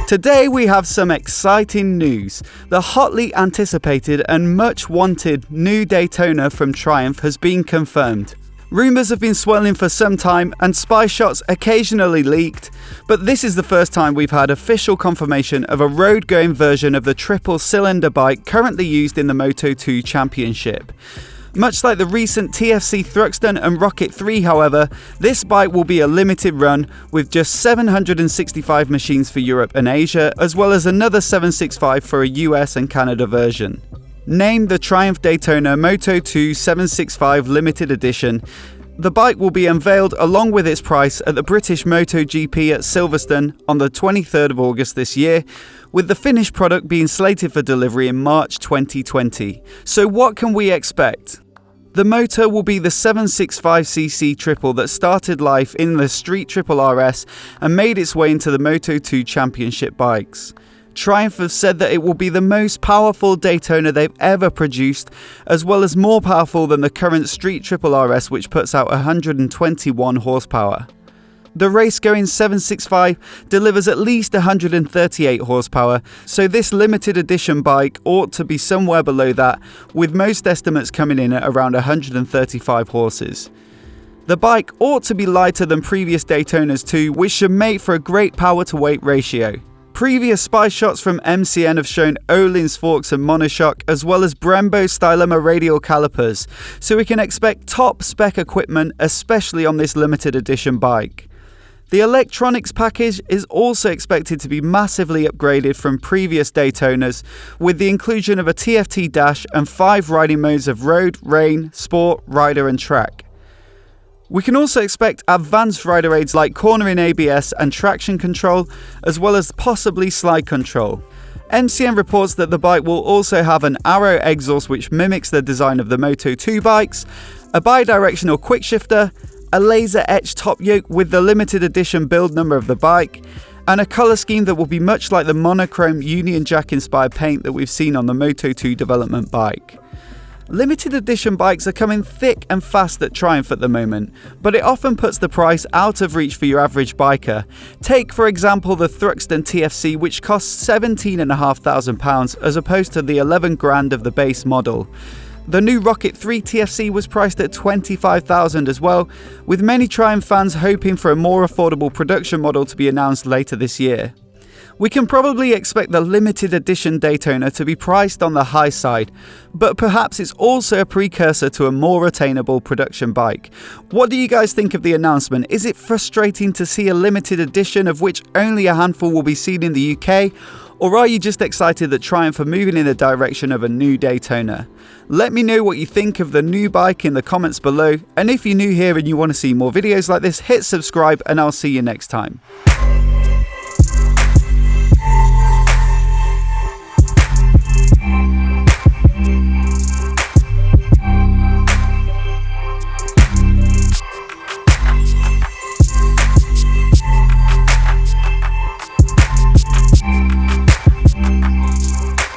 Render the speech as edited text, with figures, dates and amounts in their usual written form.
Today we have some exciting news. The hotly anticipated and much wanted new Daytona from Triumph has been confirmed. Rumours have been swirling for some time and spy shots occasionally leaked, but this is the first time we've had official confirmation of a road-going version of the triple-cylinder bike currently used in the Moto2 Championship. Much like the recent TFC Thruxton and Rocket 3, however, this bike will be a limited run with just 765 machines for Europe and Asia, as well as another 765 for a US and Canada version. Named the Triumph Daytona Moto2 765 Limited Edition, the bike will be unveiled along with its price at the British MotoGP at Silverstone on the 23rd of August this year, with the finished product being slated for delivery in March 2020. So what can we expect? The motor will be the 765cc triple that started life in the Street Triple RS and made its way into the Moto2 Championship bikes. Triumph have said that it will be the most powerful Daytona they've ever produced, as well as more powerful than the current Street Triple RS, which puts out 121 horsepower. The race-going 765 delivers at least 138 horsepower, so this limited edition bike ought to be somewhere below that, with most estimates coming in at around 135 horses. The bike ought to be lighter than previous Daytonas too, which should make for a great power-to-weight ratio. Previous spy shots from MCN have shown Öhlins forks and monoshock, as well as Brembo Stylema radial calipers, so we can expect top spec equipment, especially on this limited edition bike. The electronics package is also expected to be massively upgraded from previous Daytonas, with the inclusion of a TFT dash and 5 riding modes of road, rain, sport, rider and track. We can also expect advanced rider aids like cornering ABS and traction control, as well as possibly slide control. MCN reports that the bike will also have an Arrow exhaust which mimics the design of the Moto2 bikes, a bi-directional quick shifter, a laser-etched top yoke with the limited edition build number of the bike, and a colour scheme that will be much like the monochrome Union Jack-inspired paint that we've seen on the Moto2 development bike. Limited edition bikes are coming thick and fast at Triumph at the moment, but it often puts the price out of reach for your average biker. Take, for example, the Thruxton TFC, which costs £17,500 as opposed to the 11 grand of the base model. The new Rocket 3 TFC was priced at $25,000 as well, with many Triumph fans hoping for a more affordable production model to be announced later this year. We can probably expect the limited edition Daytona to be priced on the high side, but perhaps it's also a precursor to a more attainable production bike. What do you guys think of the announcement? Is it frustrating to see a limited edition of which only a handful will be seen in the UK? Or are you just excited that Triumph are moving in the direction of a new Daytona? Let me know what you think of the new bike in the comments below, and if you're new here and you want to see more videos like this, hit subscribe and I'll see you next time.